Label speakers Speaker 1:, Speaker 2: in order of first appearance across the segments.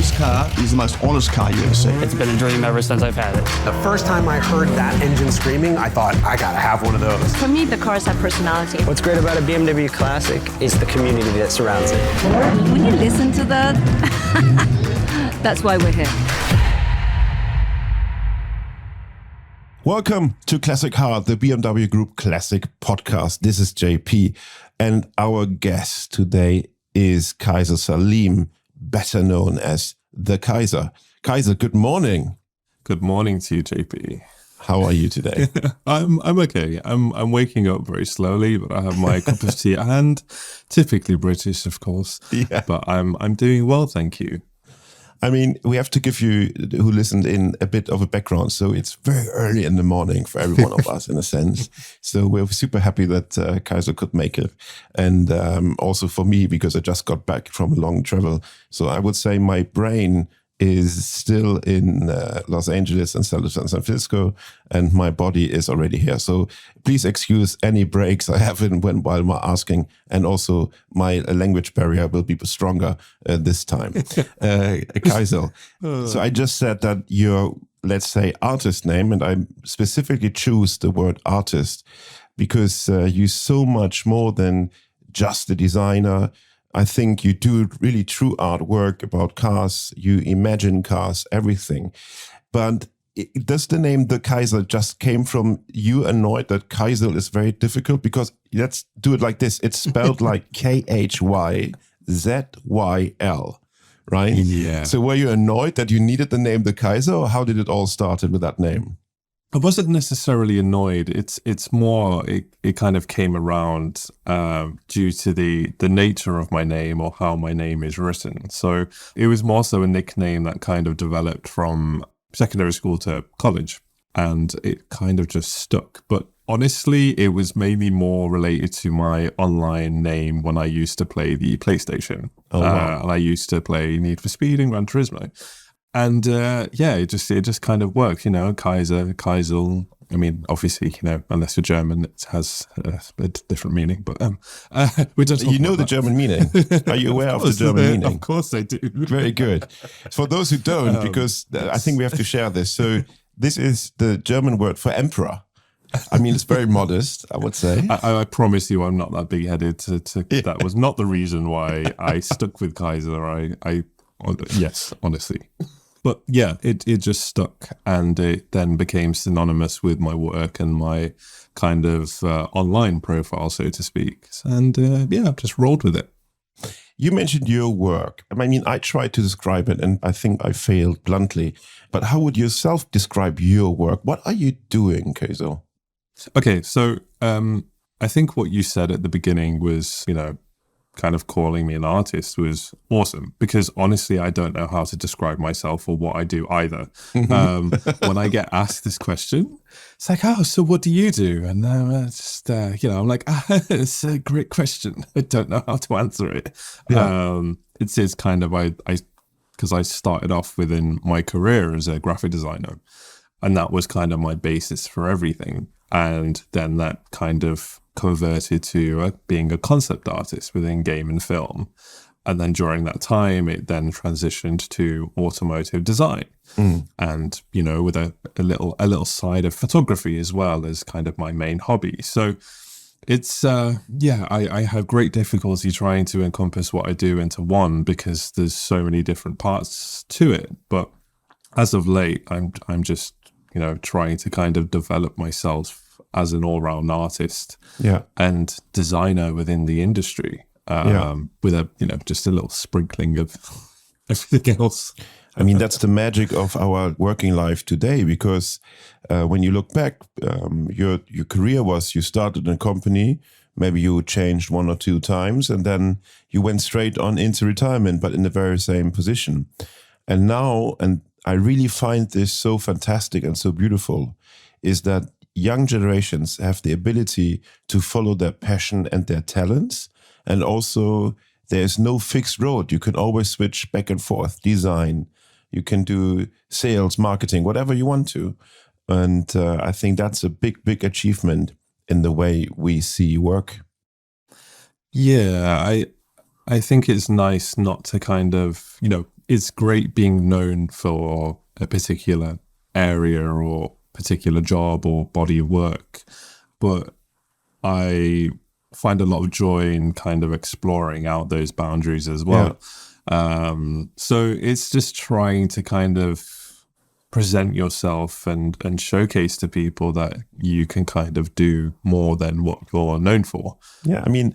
Speaker 1: This car is the most honest car you ever see.
Speaker 2: It's been a dream ever since I've had it.
Speaker 3: The first time I heard that engine screaming, I thought, I gotta have one of those.
Speaker 4: For me, the cars have personality.
Speaker 5: What's great about a BMW Classic is the community that surrounds it.
Speaker 4: When you listen to that, that's why we're here.
Speaker 6: Welcome to Classic Heart, the BMW Group Classic podcast. This is JP, and our guest today is Kyza Salim, better known as the Kyza. Kyza, good morning.
Speaker 7: Good morning to you, JP.
Speaker 6: How are you today?
Speaker 7: I'm okay. I'm waking up very slowly, but I have my cup of tea and typically British, of course.
Speaker 6: Yeah.
Speaker 7: But I'm doing well, thank you.
Speaker 6: I mean, we have to give you, who listened in, a bit of a background. So it's very early in the morning for every one of us, in a sense. So we're super happy that Kyza could make it. And also for me, because I just got back from a long travel. So I would say my brain is still in Los Angeles and San Francisco, and my body is already here. So please excuse any breaks I have while we're asking, and also my language barrier will be stronger this time. Kyza, so I just said that your, let's say, artist name, and I specifically choose the word artist because you're so much more than just a designer. I think you do really true artwork about cars. You imagine cars, everything. But does the name the Kyza just came from you annoyed that Kyza is very difficult? Because let's do it like this. It's spelled like Kyzyl, right?
Speaker 7: Yeah.
Speaker 6: So were you annoyed that you needed the name the Kyza, or how did it all start with that name?
Speaker 7: I wasn't necessarily annoyed. It's more, it kind of came around due to the nature of my name or how my name is written. So it was more so a nickname that kind of developed from secondary school to college, and it kind of just stuck. But honestly, it was mainly more related to my online name when I used to play the PlayStation.
Speaker 6: Oh, wow.
Speaker 7: And I used to play Need for Speed and Gran Turismo. And it just kind of worked, Kyzyl. I mean, obviously, unless you're German, it has a different meaning. But we don't.
Speaker 6: You know the German meaning. Are you aware of the German meaning?
Speaker 7: Of course, I do.
Speaker 6: Very good. For those who don't, because I think we have to share this. So this is the German word for emperor. I mean, it's very modest, I would say.
Speaker 7: I promise you, I'm not that big-headed. That was not the reason why I stuck with Kyza. Yes, honestly. But yeah, it just stuck, and it then became synonymous with my work and my kind of online profile, so to speak. And I've just rolled with it.
Speaker 6: You mentioned your work. I mean, I tried to describe it, and I think I failed bluntly. But how would you self-describe your work? What are you doing, Kyza?
Speaker 7: Okay, so I think what you said at the beginning was, kind of calling me an artist was awesome, because honestly, I don't know how to describe myself or what I do either. When I get asked this question, it's like, oh, so what do you do? And I'm I'm like, it's a great question. I don't know how to answer it.
Speaker 6: Yeah.
Speaker 7: It's kind of, because I started off within my career as a graphic designer, and that was kind of my basis for everything. And then that kind of converted to being a concept artist within game and film. And then during that time, it then transitioned to automotive design. And, with a little side of photography as well as kind of my main hobby. So it's, I have great difficulty trying to encompass what I do into one, because there's so many different parts to it. But as of late, I'm just, trying to kind of develop myself as an all-round artist and designer within the industry, with just a little sprinkling of everything else.
Speaker 6: I mean, that's the magic of our working life today, because when you look back, your career was, you started in a company, maybe you changed one or two times, and then you went straight on into retirement, but in the very same position. And now, and I really find this so fantastic and so beautiful, is that young generations have the ability to follow their passion and their talents. And also, there's no fixed road. You can always switch back and forth, design. You can do sales, marketing, whatever you want to. And I think that's a big, big achievement in the way we see work.
Speaker 7: Yeah, I think it's nice not to kind of, it's great being known for a particular area or particular job or body of work, but I find a lot of joy in kind of exploring out those boundaries as well. So it's just trying to kind of present yourself and showcase to people that you can kind of do more than what you're known for.
Speaker 6: Yeah, I mean,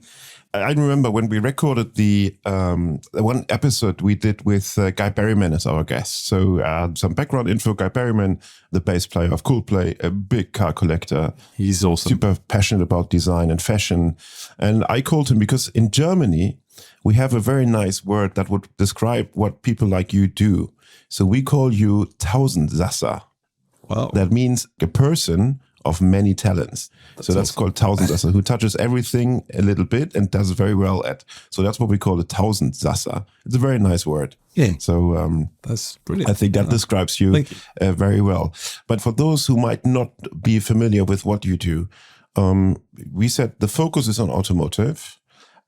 Speaker 6: I remember when we recorded the one episode we did with Guy Berryman as our guest. So some background info: Guy Berryman, the bass player of Coldplay, a big car collector.
Speaker 7: He's awesome.
Speaker 6: Super passionate about design and fashion. And I called him because in Germany, we have a very nice word that would describe what people like you do. So we call you Tausendsasser.
Speaker 7: Wow.
Speaker 6: That means a person of many talents. So that's called Tausendsasser, who touches everything a little bit and does very well at. So that's what we call a Tausendsasser. It's a very nice word.
Speaker 7: Yeah.
Speaker 6: So
Speaker 7: that's brilliant.
Speaker 6: I think that describes you very well. But for those who might not be familiar with what you do, we said the focus is on automotive,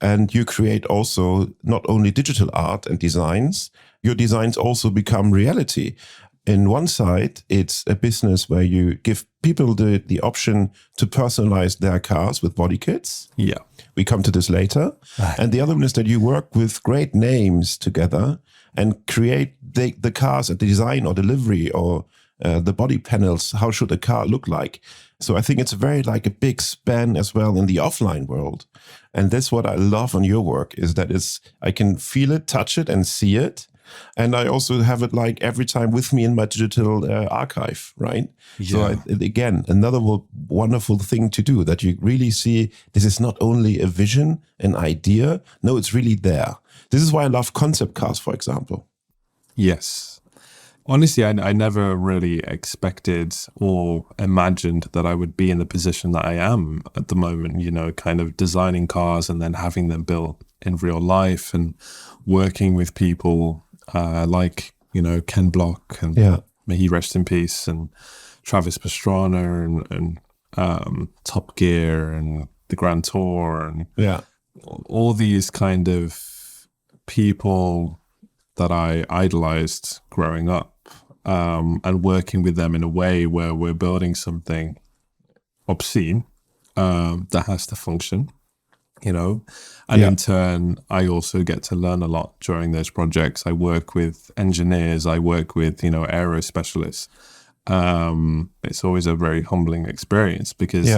Speaker 6: and you create also not only digital art and designs, your designs also become reality. In one side, it's a business where you give people the option to personalize their cars with body kits.
Speaker 7: Yeah.
Speaker 6: We come to this later. And the other one is that you work with great names together and create the cars, the design or delivery or the body panels. How should a car look like? So I think it's very like a big span as well in the offline world. And that's what I love on your work is that I can feel it, touch it and see it. And I also have it like every time with me in my digital archive, right? Yeah. So again, another wonderful thing to do that you really see this is not only a vision, an idea. No, it's really there. This is why I love concept cars, for example.
Speaker 7: Yes. Honestly, I never really expected or imagined that I would be in the position that I am at the moment, you know, kind of designing cars and then having them built in real life and working with people like, you know, Ken Block and may he rest in peace, and Travis Pastrana and Top Gear and the Grand Tour and all these kind of people that I idolized growing up, and working with them in a way where we're building something obscene that has to function, you know. And in turn, I also get to learn a lot during those projects. I work with engineers, I work with, you know, aero specialists. It's always a very humbling experience because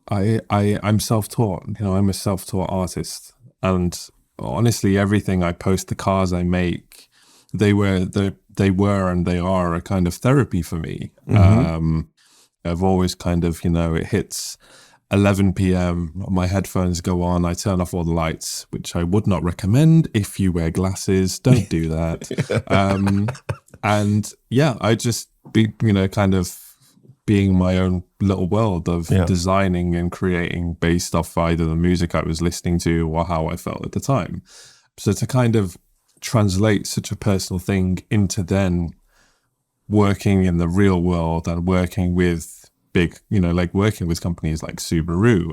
Speaker 7: I'm self-taught, you know, I'm a self-taught artist. And honestly, everything I post, the cars I make, they were and they are a kind of therapy for me. I've always kind of, you know, it hits 11 p.m. my headphones go on, I turn off all the lights, which I would not recommend if you wear glasses. Don't do that. And I just be, you know, kind of being my own little world of designing and creating based off either the music I was listening to or how I felt at the time. So to kind of translate such a personal thing into then working in the real world and working with big, you know, like working with companies like Subaru,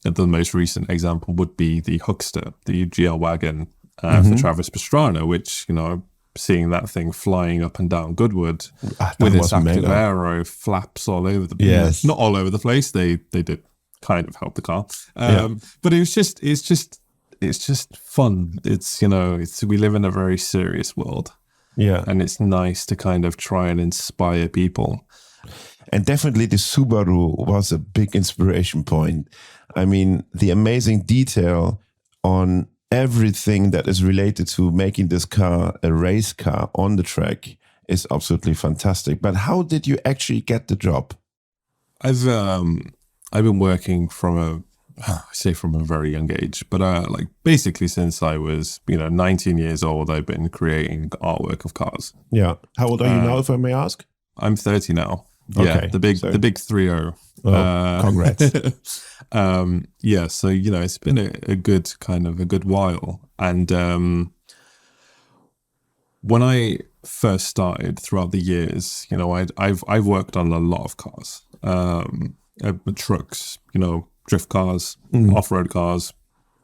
Speaker 7: and the most recent example would be the Huckster, the GL wagon for Travis Pastrana, which, you know, seeing that thing flying up and down Goodwood with its active aero flaps all over the place. Not all over the place. They did kind of help the car, but it's just fun. It's, you know, we live in a very serious world, and it's nice to kind of try and inspire people.
Speaker 6: And definitely the Subaru was a big inspiration point. I mean, the amazing detail on everything that is related to making this car a race car on the track is absolutely fantastic. But how did you actually get the job?
Speaker 7: I've been working from a very young age, but like basically since I was, you know, 19 years old, I've been creating artwork of cars. Yeah.
Speaker 6: How old are you now, if I may ask?
Speaker 7: I'm 30 now.
Speaker 6: Okay,
Speaker 7: the big 3-0.
Speaker 6: Congrats.
Speaker 7: So, you know, it's been a good while. And when I first started throughout the years, you know, I've worked on a lot of cars, trucks, you know, drift cars, off-road cars,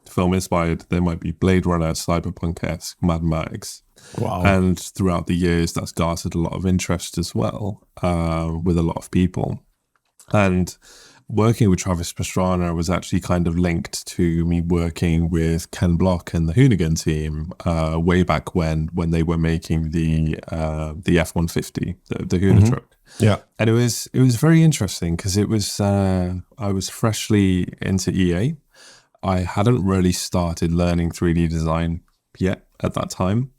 Speaker 7: film inspired. They might be Blade Runner, Cyberpunk-esque, Mad Max.
Speaker 6: Wow.
Speaker 7: And throughout the years, that's garnered a lot of interest as well with a lot of people. And working with Travis Pastrana was actually kind of linked to me working with Ken Block and the Hoonigan team way back when they were making the F-150, the Hoona truck.
Speaker 6: Yeah.
Speaker 7: And it was very interesting because it was I was freshly into EA. I hadn't really started learning 3D design yet at that time.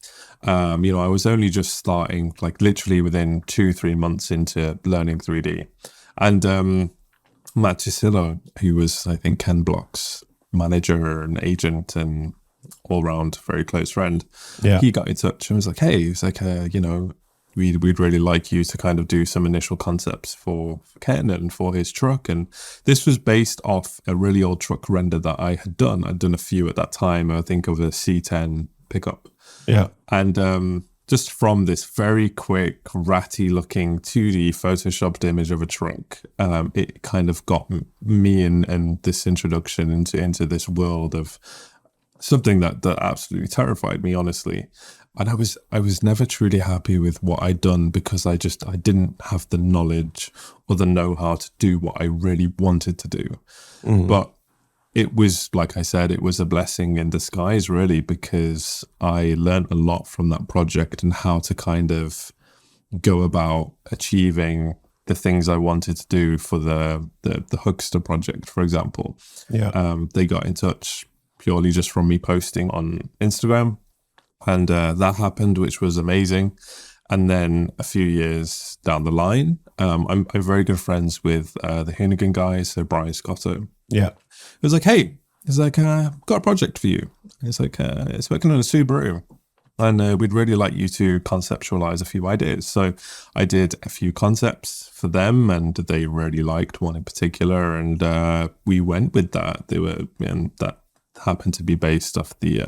Speaker 7: I was only just starting, like literally within 2-3 months into learning 3D. And Matt Tisillo, who was, I think, Ken Block's manager and agent and all-round very close friend, he got in touch and was like, hey, it's like, we'd really like you to kind of do some initial concepts for Ken and for his truck. And this was based off a really old truck render that I had done. I'd done a few at that time, I think, of a C10 pickup.
Speaker 6: Yeah.
Speaker 7: And just from this very quick, ratty-looking 2D photoshopped image of a truck, it kind of got me and this introduction into this world of something that absolutely terrified me, honestly. And I was never truly happy with what I'd done because I didn't have the knowledge or the know-how to do what I really wanted to do. Mm-hmm. But it was, like I said, it was a blessing in disguise, really, because I learned a lot from that project and how to kind of go about achieving the things I wanted to do for the Huckster project, for example.
Speaker 6: Yeah.
Speaker 7: They got in touch purely just from me posting on Instagram. And that happened, which was amazing. And then a few years down the line, I'm very good friends with the Hoonigan guys, so Brian Scotto.
Speaker 6: Yeah.
Speaker 7: It was like, hey, it's like, I've got a project for you. It's like, it's working on a Subaru. And we'd really like you to conceptualize a few ideas. So I did a few concepts for them, and they really liked one in particular. And we went with that. And that happened to be based off the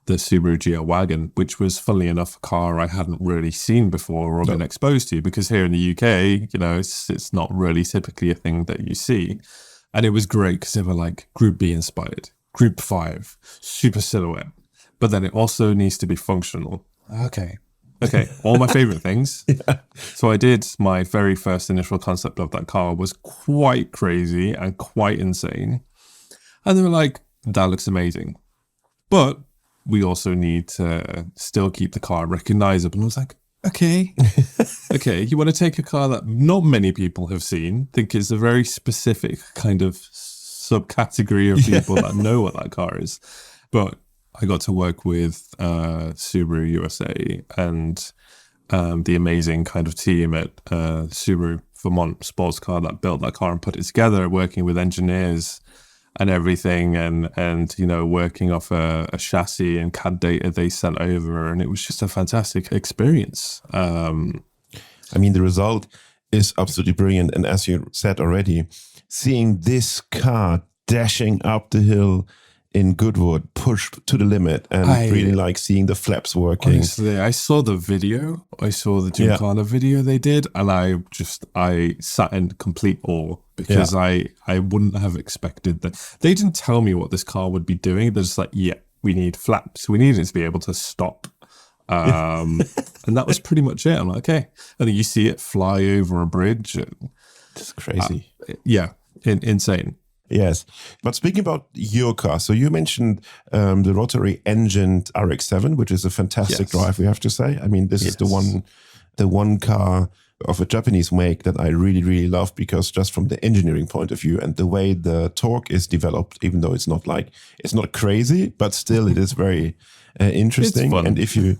Speaker 7: Subaru GL wagon, which was, funnily enough, a car I hadn't really seen before or been exposed to, because here in the UK, it's not really typically a thing that you see. And it was great because they were like Group B inspired, Group 5, super silhouette, but then it also needs to be functional. Okay, all my favorite things. Yeah. So I did my very first initial concept of that car was quite crazy and quite insane. And they were like, that looks amazing, but we also need to still keep the car recognizable. And I was like, okay, you want to take a car that not many people have seen, think is a very specific kind of subcategory of people that know what that car is. But I got to work with Subaru USA and the amazing kind of team at Subaru Vermont Sports Car that built that car and put it together, working with engineers and everything, and working off a chassis and CAD data they sent over, and it was just a fantastic experience.
Speaker 6: The result is absolutely brilliant, and as you said already, seeing this car dashing up the hill in Goodwood, pushed to the limit, and really like seeing the flaps working.
Speaker 7: Honestly, I saw the video. I saw the Gymkhana video they did, and I sat in complete awe because I wouldn't have expected that. They didn't tell me what this car would be doing. They're just like, we need flaps. We need it to be able to stop. And that was pretty much it. I'm like, okay. And then you see it fly over a bridge.
Speaker 6: It's crazy.
Speaker 7: Insane.
Speaker 6: Yes. But speaking about your car, so you mentioned the rotary engined RX-7, which is a fantastic drive, we have to say. This is the one car of a Japanese make that I really, really love, because just from the engineering point of view and the way the torque is developed, even though it's not crazy, but still it is very interesting. And if you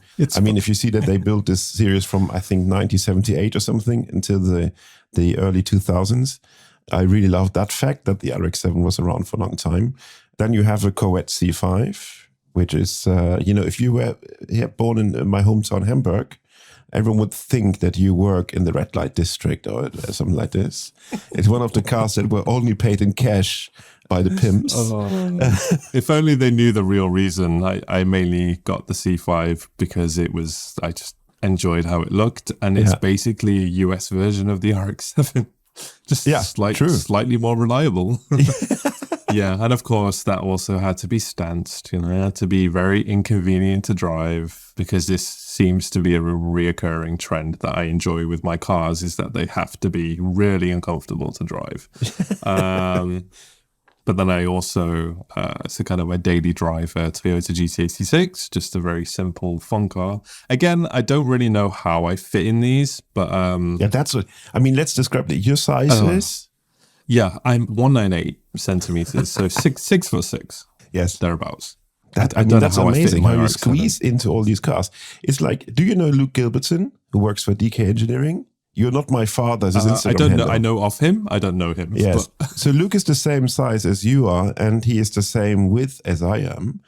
Speaker 6: see that they built this series from, I think, 1978 or something until the early 2000s, I really love that fact that the RX-7 was around for a long time. Then you have a Corvette C5, which is, if you were born in my hometown, Hamburg, everyone would think that you work in the red light district or something like this. It's one of the cars that were only paid in cash by the pimps.
Speaker 7: If only they knew the real reason. I mainly got the C5 because I just enjoyed how it looked. And it's basically a US version of the RX-7. Just slightly more reliable. Yeah, and of course that also had to be stanced. You know, it had to be very inconvenient to drive because this seems to be a reoccurring trend that I enjoy with my cars is that they have to be really uncomfortable to drive. But then I also, it's a kind of a daily driver, Toyota GT86, just a very simple, fun car. Again, I don't really know how I fit in these, but
Speaker 6: Yeah, that's what I mean. Let's describe it. Your size is
Speaker 7: yeah, I'm 198 centimeters, so 6'6",
Speaker 6: yes.
Speaker 7: thereabouts.
Speaker 6: That
Speaker 7: I don't know
Speaker 6: that's
Speaker 7: how I fit
Speaker 6: amazing
Speaker 7: in my
Speaker 6: how you
Speaker 7: RX-7.
Speaker 6: squeeze into all these cars. It's like, do you know Luke Gilbertson, who works for DK Engineering? You're not my father's Instagram
Speaker 7: I don't know.
Speaker 6: handle.
Speaker 7: I know of him. I don't know him.
Speaker 6: Yes.
Speaker 7: But
Speaker 6: So Luke is the same size as you are, and he is the same width as I am.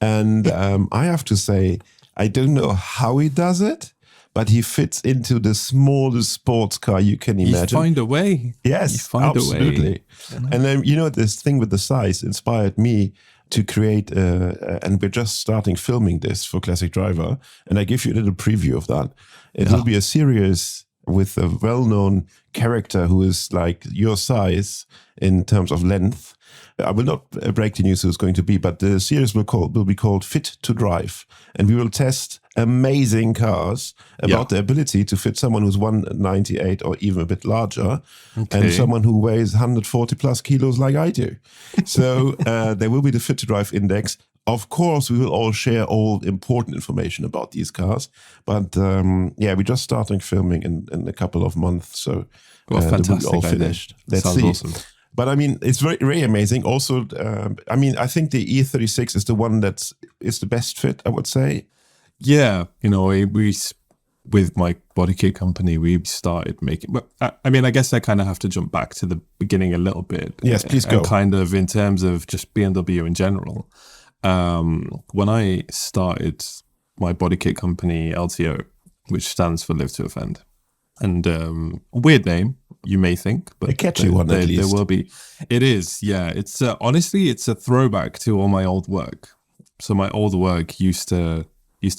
Speaker 6: And I have to say, I don't know how he does it, but he fits into the smallest sports car you can
Speaker 7: you
Speaker 6: imagine.
Speaker 7: find a way.
Speaker 6: Yes,
Speaker 7: You find a way.
Speaker 6: absolutely. And then, this thing with the size inspired me to create, and we're just starting filming this for Classic Driver. And I give you a little preview of that. It will be a series with a well-known character who is like your size in terms of length. I will not break the news who it's going to be, but the series will be called Fit to Drive. And we will test amazing cars about the ability to fit someone who's 198 or even a bit larger and someone who weighs 140 plus kilos like I do. So there will be the Fit to Drive index. Of course, we will all share all important information about these cars. But we're just starting filming in a couple of months. So
Speaker 7: Well,
Speaker 6: they will be
Speaker 7: fantastic
Speaker 6: all
Speaker 7: idea.
Speaker 6: finished. Let's
Speaker 7: Sounds
Speaker 6: see.
Speaker 7: awesome.
Speaker 6: But I mean, it's very, very amazing. Also, I think the E36 is the one that is the best fit, I would say.
Speaker 7: Yeah, we with my body kit company, we started making. But I mean, I guess I kind of have to jump back to the beginning a little bit.
Speaker 6: Yes, please go.
Speaker 7: And kind of in terms of just BMW in general. When I started my body kit company, LTO, which stands for Live to Offend, and weird name, you may think, but
Speaker 6: A catchy one, at least.
Speaker 7: There will be. It is, yeah. It's honestly, it's a throwback to all my old work. So my old work used to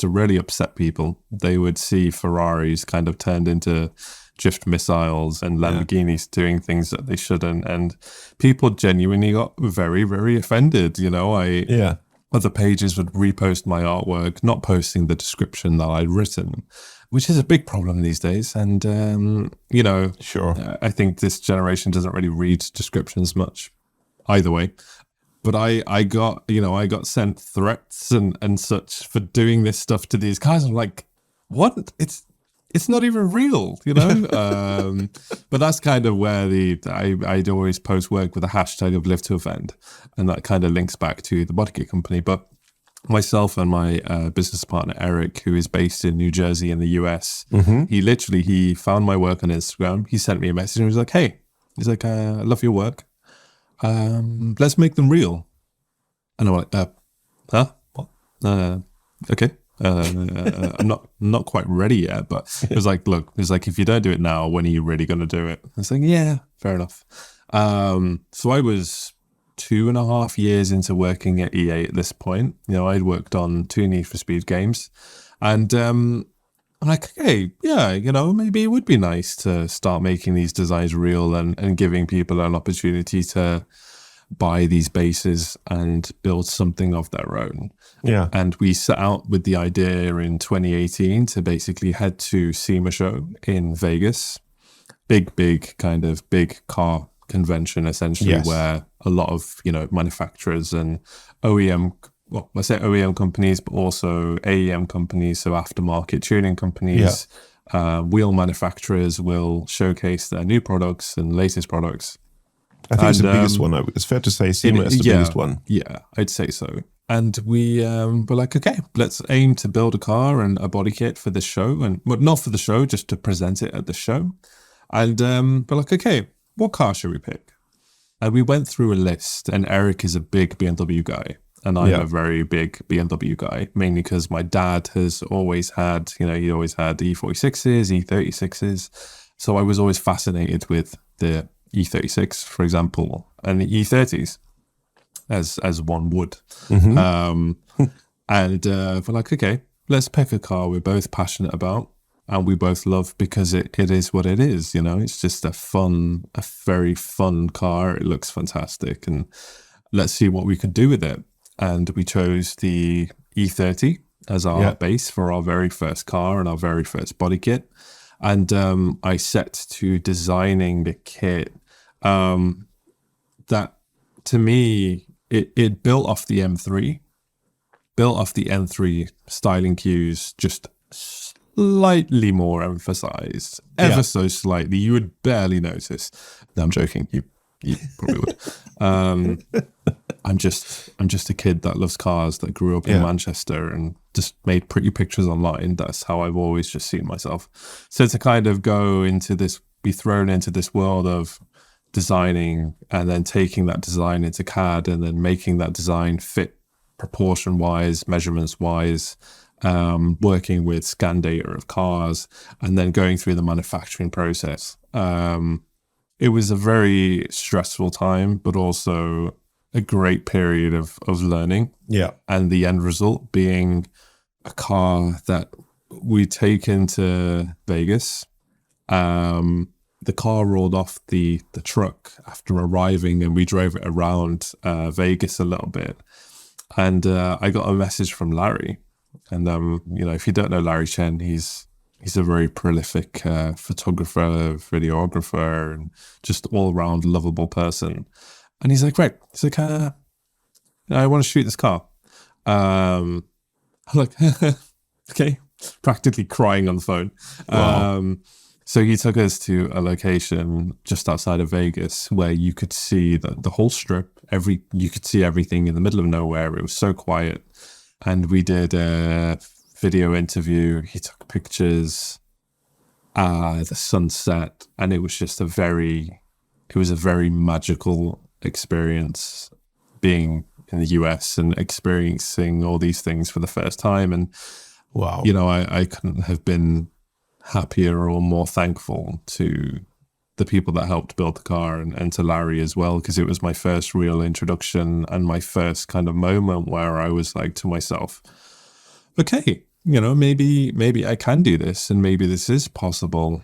Speaker 7: really upset people. They would see Ferraris kind of turned into drift missiles and Lamborghinis doing things that they shouldn't, and people genuinely got very, very offended. Other pages would repost my artwork, not posting the description that I'd written, which is a big problem these days. And,
Speaker 6: Sure.
Speaker 7: I think this generation doesn't really read descriptions much either way. But I got sent threats and such for doing this stuff to these guys. I'm like, what? It's not even real, But that's kind of where I'd always post work with a hashtag of Live to Offend, and that kind of links back to the body kit company. But myself and my business partner Eric, who is based in New Jersey in the US, he found my work on Instagram. He sent me a message and he was like, "Hey," he's like, "I love your work. Let's make them real." And I'm like, "Huh? What? Okay." I'm not quite ready yet, but it was like, look, it's like, if you don't do it now, when are you really going to do it? It's like, yeah, fair enough. So I was 2.5 years into working at EA at this point. I'd worked on 2 Need for Speed games, and I'm like, hey, yeah, maybe it would be nice to start making these designs real and giving people an opportunity to buy these bases and build something of their own.
Speaker 6: Yeah.
Speaker 7: And we set out with the idea in 2018 to basically head to SEMA show in Vegas. Big car convention, essentially,
Speaker 6: Yes.
Speaker 7: where a lot of, manufacturers and OEM, well, I say OEM companies, but also AEM companies, so aftermarket tuning companies, wheel manufacturers will showcase their new products and latest products.
Speaker 6: I think it's the biggest one. It's fair to say SEMA is the biggest one.
Speaker 7: Yeah, I'd say so. And we were like, okay, let's aim to build a car and a body kit for this show. And well, not for the show, just to present it at the show. And we're like, okay, what car should we pick? And we went through a list, and Eric is a big BMW guy. And I'm a very big BMW guy, mainly because my dad has always had, he always had E46s, E36s. So I was always fascinated with the E36, for example, and the E30s, as one would. And we're like, okay, let's pick a car we're both passionate about and we both love, because it is what it is. It's just a very fun car. It looks fantastic, and let's see what we could do with it. And we chose the E30 as our base for our very first car and our very first body kit. And I set to designing the kit that, to me, it built off the M3, built off the M3 styling cues, just slightly more emphasized, ever so slightly. You would barely notice. No, I'm joking. You probably would. I'm just a kid that loves cars, that grew up in Manchester and just made pretty pictures online. That's how I've always just seen myself. So to kind of go into this, be thrown into this world of designing and then taking that design into CAD and then making that design fit proportion wise, measurements wise, working with scan data of cars and then going through the manufacturing process. It was a very stressful time, but also a great period of learning. Yeah. And the end result being a car that we take into Vegas. The car rolled off the truck after arriving and we drove it around Vegas a little bit. And I got a message from Larry. And, if you don't know Larry Chen, he's a very prolific photographer, videographer, and just all-around lovable person. And he's like, right. He's like, I want to shoot this car. I'm like, okay. Practically crying on the phone. Wow. So he took us to a location just outside of Vegas where you could see the whole strip. You could see everything in the middle of nowhere. It was so quiet. And we did a video interview. He took pictures, the sunset, and it was just a very magical experience being in the US and experiencing all these things for the first time. And wow, I couldn't have been happier or more thankful to the people that helped build the car and to Larry as well, because it was my first real introduction and my first kind of moment where I was like to myself, okay, maybe I can do this and maybe this is possible.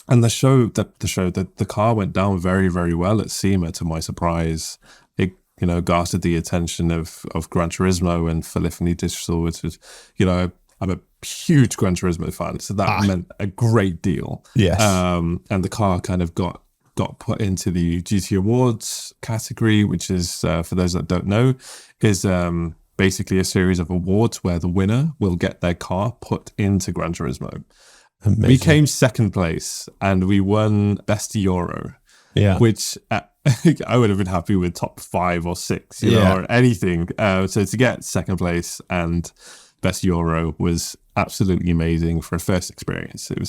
Speaker 7: And the car went down very, very well at SEMA, to my surprise. It, garnered the attention of Gran Turismo and Filifini Digital, which is, I'm a huge Gran Turismo fan, so that meant a great deal. Yes. And the car kind of got put into the GT Awards category, which is, for those that don't know, is basically a series of awards where the winner will get their car put into Gran Turismo. Amazing. We came second place and we won Best Euro, which I would have been happy with top 5 or 6, or anything. So to get second place and Best Euro was absolutely amazing for a first experience. It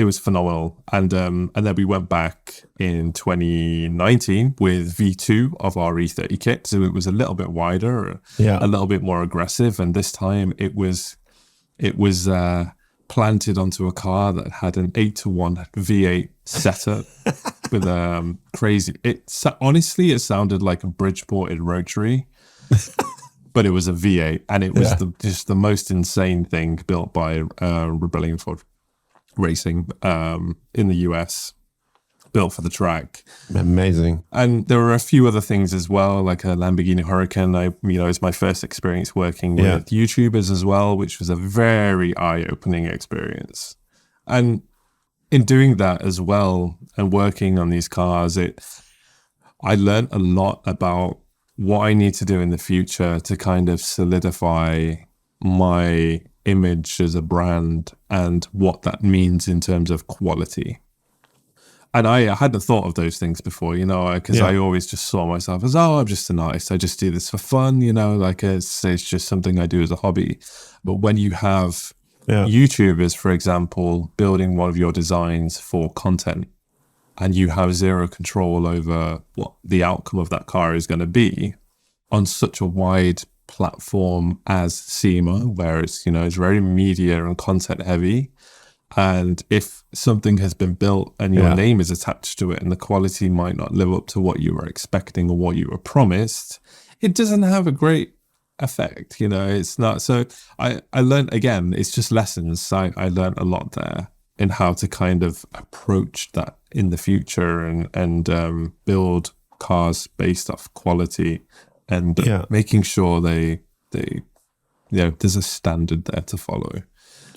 Speaker 7: was phenomenal. And then we went back in 2019 with V2 of our E30 kit. So it was a little bit wider, a little bit more aggressive. And this time it was planted onto a car that had an 8-to-1 V8 setup with crazy. Honestly, it sounded like a Bridgeported rotary. But it was a V8, and it was just the most insane thing built by Rebellion Ford Racing in the US, built for the track.
Speaker 6: Amazing.
Speaker 7: And there were a few other things as well, like a Lamborghini Huracan. It's my first experience working with YouTubers as well, which was a very eye-opening experience. And in doing that as well, and working on these cars, I learned a lot about what I need to do in the future to kind of solidify my image as a brand and what that means in terms of quality. And I hadn't thought of those things before, because I always just saw myself as, I'm just an artist. I just do this for fun, it's just something I do as a hobby. But when you have YouTubers, for example, building one of your designs for content, and you have zero control over what the outcome of that car is going to be on such a wide platform as SEMA, where it's very media and content heavy. And if something has been built and your name is attached to it and the quality might not live up to what you were expecting or what you were promised, it doesn't have a great effect. It's not. So I learned, again, it's just lessons. I learned a lot there in how to kind of approach that in the future and build cars based off quality and
Speaker 6: Yeah.
Speaker 7: making sure they there's a standard there to follow.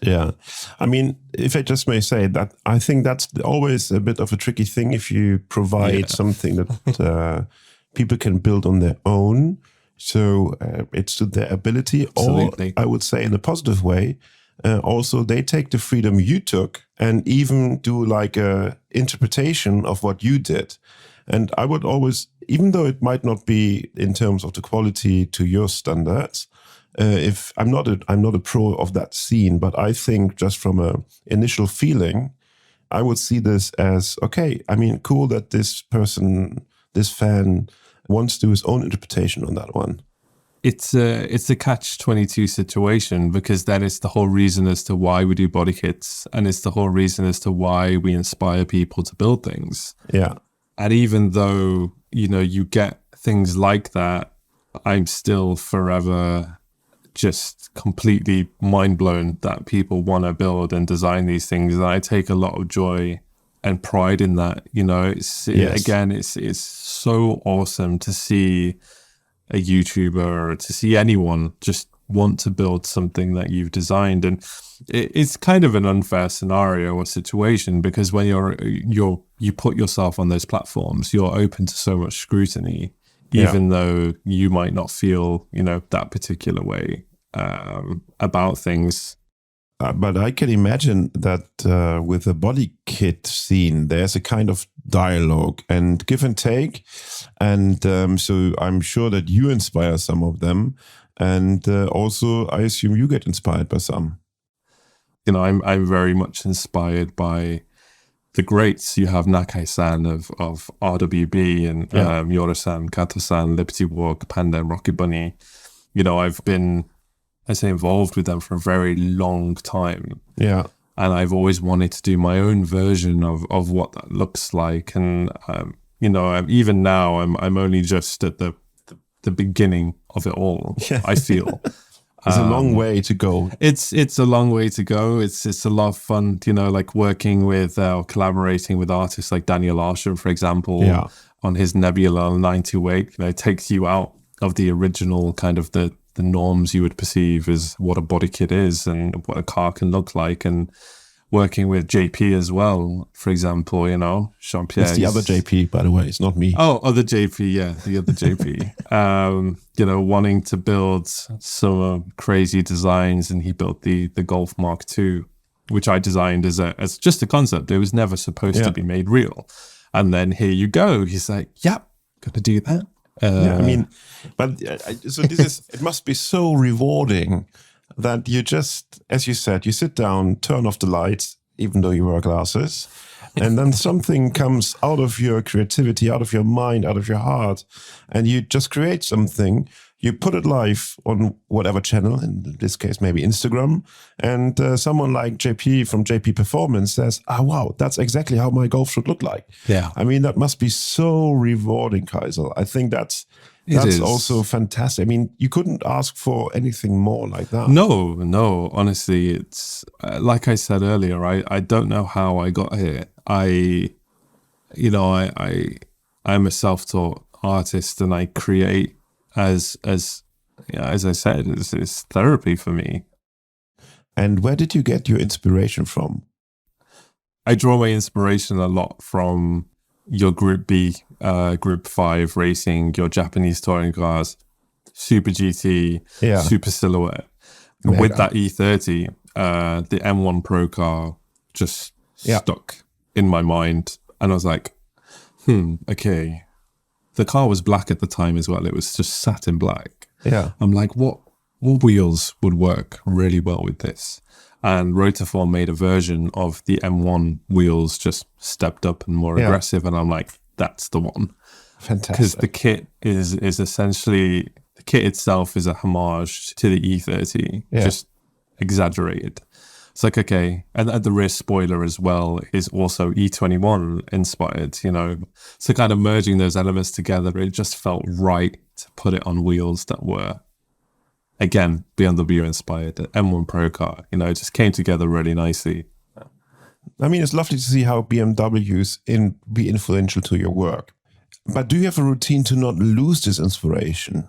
Speaker 6: Yeah. I mean, if I just may say that, I think that's always a bit of a tricky thing if you provide something that people can build on their own. So it's to their ability,
Speaker 7: Absolutely.
Speaker 6: or I would say in a positive way, also they take the freedom you took and even do like a interpretation of what you did. And I would always, even though it might not be in terms of the quality to your standards, if I'm not a pro of that scene, but I think just from a initial feeling, I would see this as, okay, I mean, cool that this person, this fan wants to do his own interpretation on that one.
Speaker 7: It's a catch-22 situation, because that is the whole reason as to why we do body kits, and it's the whole reason as to why we inspire people to build things.
Speaker 6: Yeah.
Speaker 7: And even though, you get things like that, I'm still forever just completely mind blown that people want to build and design these things. And I take a lot of joy and pride in that. It's so awesome to see a YouTuber or to see anyone just want to build something that you've designed. And it's kind of an unfair scenario or situation, because when you put yourself on those platforms, you're open to so much scrutiny, even though you might not feel, that particular way about things.
Speaker 6: But I can imagine that with the body kit scene, there's a kind of dialogue and give and take. And so I'm sure that you inspire some of them. And also, I assume you get inspired by some.
Speaker 7: I'm very much inspired by the greats. You have Nakai-san of RWB and Yoro-san, Kato-san, Liberty Walk, Panda, and Rocket Bunny. I've been, I say, involved with them for a very long time. Yeah. And I've always wanted to do my own version of what that looks like. And, even now, I'm only just at the beginning of it all, I feel.
Speaker 6: It's a long way to go.
Speaker 7: It's a long way to go. It's a lot of fun, like working with or collaborating with artists like Daniel Arsham, for example, on his Nebula 928. It takes you out of the original kind of the norms you would perceive as what a body kit is and what a car can look like. And working with JP as well, for example, Jean-Pierre.
Speaker 6: It's the other JP, by the way. It's not me.
Speaker 7: Oh, other JP, yeah, the other JP. Wanting to build some crazy designs, and he built the Golf Mark II, which I designed as just a concept. It was never supposed to be made real. And then here you go. He's like, yep, got to do that.
Speaker 6: So this is, it must be so rewarding that you just, as you said, you sit down, turn off the lights, even though you wear glasses, and then something comes out of your creativity, out of your mind, out of your heart, and you just create something. You put it live on whatever channel, in this case, maybe Instagram, and someone like JP from JP Performance says, wow, that's exactly how my golf should look like. Yeah. I mean, that must be so rewarding, Kyza. I think that's also fantastic. I mean, you couldn't ask for anything more like that.
Speaker 7: No, honestly, it's like I said earlier, I don't know how I got here. I'm a self-taught artist, and I create as I said, it's therapy for me.
Speaker 6: And where did you get your inspiration from?
Speaker 7: I draw my inspiration a lot from your Group B, Group 5 racing, your Japanese touring cars, Super GT, Super Silhouette. And with that E30, the M1 Pro car just stuck in my mind. And I was like, okay. The car was black at the time as well. It was just satin black. Yeah. I'm like, what wheels would work really well with this? And Rotiform made a version of the M1 wheels, just stepped up and more aggressive. And I'm like, that's the one.
Speaker 6: Fantastic.
Speaker 7: Because the kit is essentially, the kit itself is a homage to the E30, just exaggerated. It's like, okay, and the rear spoiler as well is also E21 inspired, So kind of merging those elements together, it just felt right to put it on wheels that were, again, BMW inspired. The M1 Pro car, it just came together really nicely.
Speaker 6: I mean, it's lovely to see how BMWs be influential to your work. But do you have a routine to not lose this inspiration?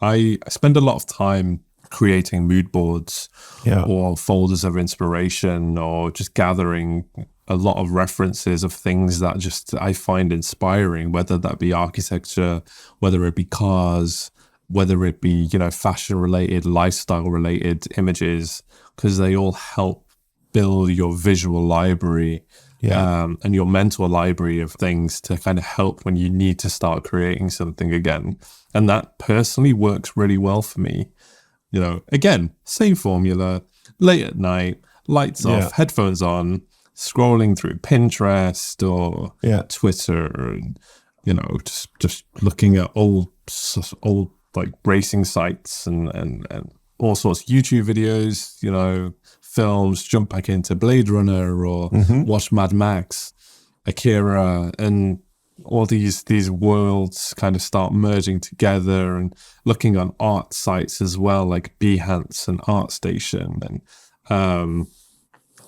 Speaker 7: I spend a lot of time creating mood boards
Speaker 6: Yeah.
Speaker 7: or folders of inspiration, or just gathering a lot of references of things that just I find inspiring, whether that be architecture, whether it be cars, whether it be, fashion related, lifestyle related images, because they all help build your visual library. And your mental library of things to kind of help when you need to start creating something again. And that personally works really well for me. Again, same formula, late at night, lights off, headphones on, scrolling through Pinterest or Twitter, and, just looking at old like racing sites and all sorts of YouTube videos, films, jump back into Blade Runner or watch Mad Max, Akira, and all these worlds kind of start merging together, and looking on art sites as well, like Behance and ArtStation, and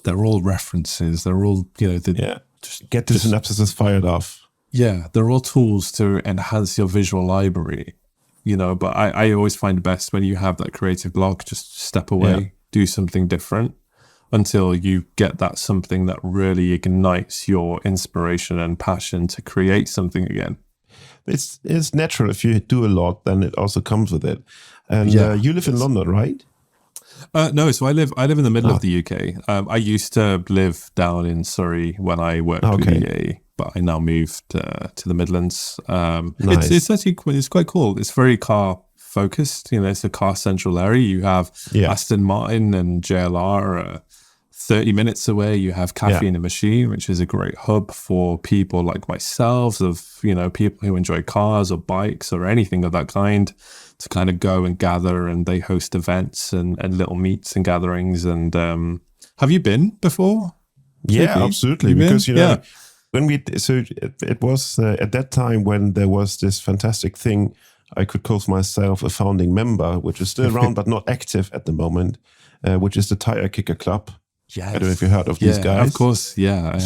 Speaker 7: they're all references. They're all,
Speaker 6: just get the synapses fired off.
Speaker 7: Yeah, they're all tools to enhance your visual library, but I always find best when you have that creative block, just step away, do something different until you get that something that really ignites your inspiration and passion to create something again.
Speaker 6: It's natural. If you do a lot, then it also comes with it. And you live in London, right?
Speaker 7: No, so I live in the middle of the UK. I used to live down in Surrey when I worked with EA, but I now moved to the Midlands.
Speaker 6: Nice.
Speaker 7: It's actually quite cool. It's very car focused. It's a car central area. You have Aston Martin and JLR 30 minutes away. You have Cafe in a Machine, which is a great hub for people like myself, of people who enjoy cars or bikes or anything of that kind, to kind of go and gather, and they host events and little meets and gatherings. And have you been before?
Speaker 6: Yeah,
Speaker 7: JP?
Speaker 6: absolutely. Because when it was at that time when there was this fantastic thing, I could call myself a founding member, which is still around but not active at the moment, which is the Tire Kicker Club.
Speaker 7: Yes.
Speaker 6: I don't know if you heard of these guys.
Speaker 7: Of course, yeah.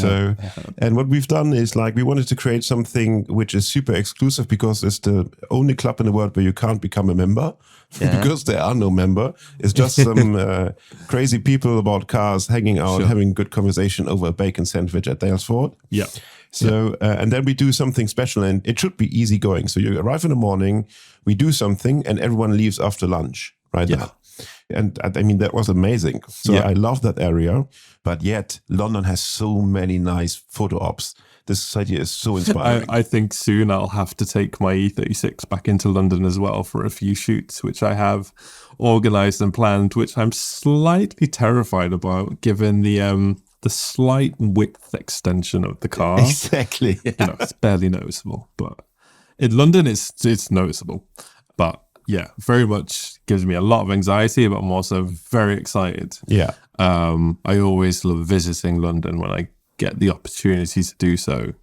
Speaker 6: And what we've done is, like, we wanted to create something which is super exclusive, because it's the only club in the world where you can't become a member, because there are no member. It's just some crazy people about cars hanging out, having good conversation over a bacon sandwich at Dalesford.
Speaker 7: Yeah.
Speaker 6: So, and then we do something special, and it should be easy going. So you arrive in the morning, we do something, and everyone leaves after lunch, right? Now. And I mean, that was amazing. So I love that area, but yet London has so many nice photo ops. This city is so inspiring.
Speaker 7: I think soon I'll have to take my E36 back into London as well for a few shoots, which I have organized and planned, which I'm slightly terrified about, given the slight width extension of the car.
Speaker 6: Exactly.
Speaker 7: It's barely noticeable, but in London it's noticeable. But yeah, very much gives me a lot of anxiety, but I'm also very excited.
Speaker 6: Yeah.
Speaker 7: I always love visiting London when I get the opportunity to do so.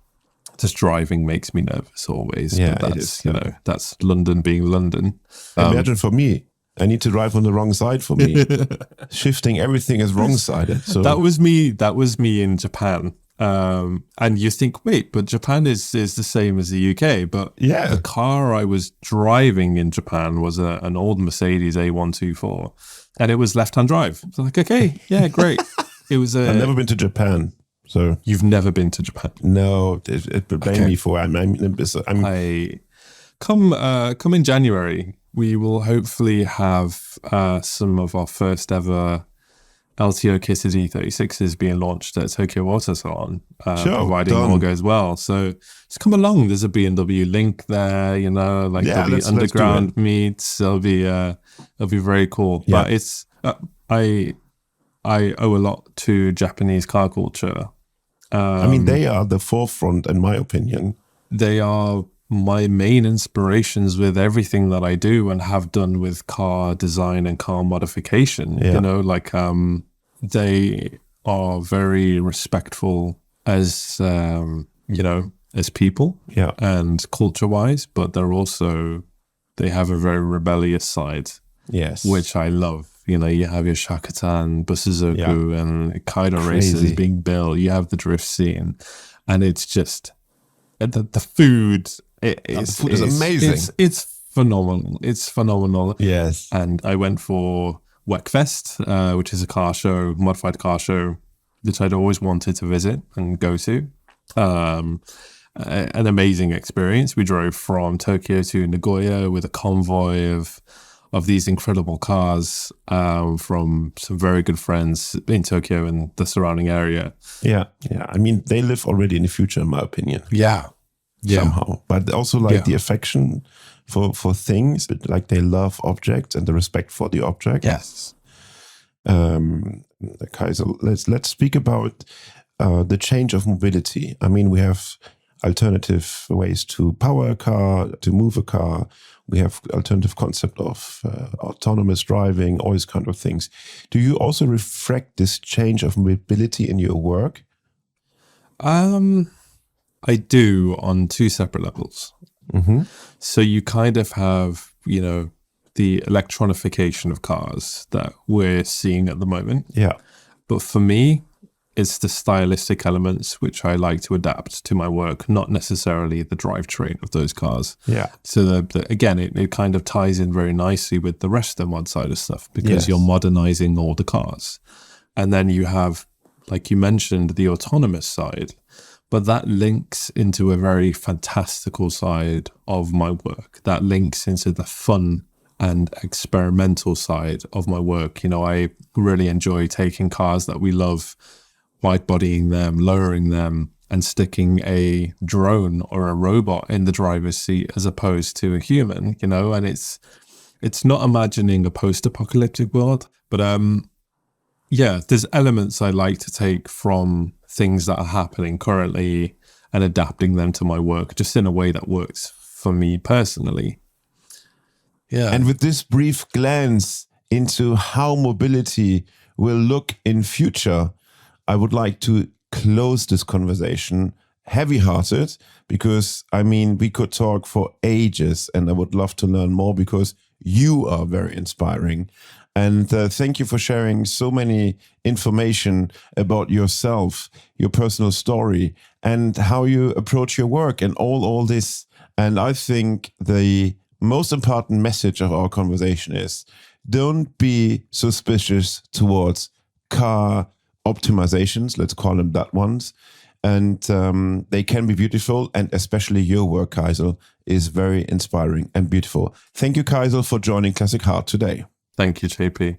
Speaker 7: Just driving makes me nervous always.
Speaker 6: Yeah,
Speaker 7: but that's, that's London being London.
Speaker 6: Imagine for me, I need to drive on the wrong side for me. Shifting everything is wrong sided. So
Speaker 7: that was me in Japan. And you think, wait, but Japan is the same as the UK. But the car I was driving in Japan was an old Mercedes A124, and it was left-hand drive. So like, okay, yeah, great. It was.
Speaker 6: I've never been to Japan, so
Speaker 7: you've never been to Japan?
Speaker 6: No, it would blame me for.
Speaker 7: I come in January. We will hopefully have some of our first ever LTO kitted E36s being launched at Tokyo Auto Salon, providing all goes well. So just come along. There's a BMW link there, there'll be underground meets. It'll be very cool. Yeah. But it's I owe a lot to Japanese car culture.
Speaker 6: They are the forefront, in my opinion.
Speaker 7: They are my main inspirations with everything that I do and have done with car design and car modification. They are very respectful as as people and culture wise, but they have a very rebellious side, which I love. You have your Shakotan, Busuzoku, and Kaido races being built. You have the drift scene, and it's just the food
Speaker 6: The food is amazing.
Speaker 7: It's phenomenal. It's phenomenal.
Speaker 6: Yes.
Speaker 7: And I went for WECFest, which is a car show, modified car show, that I'd always wanted to visit and go to. An amazing experience. We drove from Tokyo to Nagoya with a convoy of these incredible cars from some very good friends in Tokyo and the surrounding area.
Speaker 6: Yeah. I mean, they live already in the future, in my opinion.
Speaker 7: Yeah.
Speaker 6: Somehow. But also like the affection for things, like they love objects and the respect for the object.
Speaker 7: Yes.
Speaker 6: Kyza, let's speak about the change of mobility. I mean, we have alternative ways to power a car, to move a car. We have alternative concept of autonomous driving, all these kind of things. Do you also reflect this change of mobility in your work?
Speaker 7: I do on two separate levels.
Speaker 6: Mm-hmm.
Speaker 7: So you kind of have, the electronification of cars that we're seeing at the moment.
Speaker 6: Yeah.
Speaker 7: But for me, it's the stylistic elements which I like to adapt to my work, not necessarily the drivetrain of those cars.
Speaker 6: Yeah.
Speaker 7: So again, it kind of ties in very nicely with the rest of the mod side of stuff because you're modernizing all the cars. And then you have, like you mentioned, the autonomous side, but that links into a very fantastical side of my work. That links into the fun and experimental side of my work. I really enjoy taking cars that we love, white bodying them, lowering them, and sticking a drone or a robot in the driver's seat as opposed to a human, and it's not imagining a post-apocalyptic world, but there's elements I like to take from things that are happening currently and adapting them to my work just in a way that works for me personally. Yeah.
Speaker 6: And with this brief glance into how mobility will look in future, I would like to close this conversation heavy-hearted because, we could talk for ages and I would love to learn more because you are very inspiring. And thank you for sharing so many information about yourself, your personal story, and how you approach your work and all this. And I think the most important message of our conversation is don't be suspicious towards car optimizations, let's call them that ones. And they can be beautiful. And especially your work, Kyza, is very inspiring and beautiful. Thank you, Kyza, for joining Classic Heart today.
Speaker 7: Thank you, JP.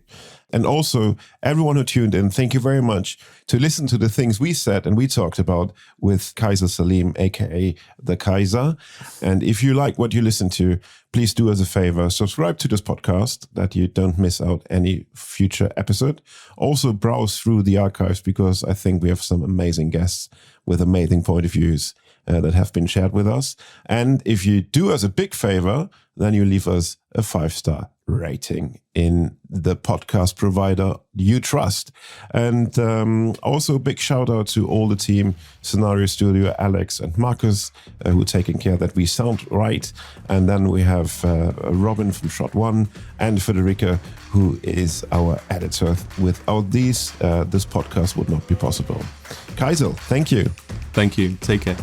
Speaker 6: And also, everyone who tuned in, thank you very much to listen to the things we said and we talked about with Kyza Salim, aka the Kyza. And if you like what you listen to, please do us a favor, subscribe to this podcast that you don't miss out any future episode. Also browse through the archives because I think we have some amazing guests with amazing point of views that have been shared with us. And if you do us a big favor, then you leave us a 5-star rating in the podcast provider you trust. And also a big shout out to all the team, Scenario Studio, Alex and Marcus, who are taking care that we sound right. And then we have Robin from Shot One and Federica, who is our editor. Without these, this podcast would not be possible. Kyza, thank you.
Speaker 7: Thank you. Take care.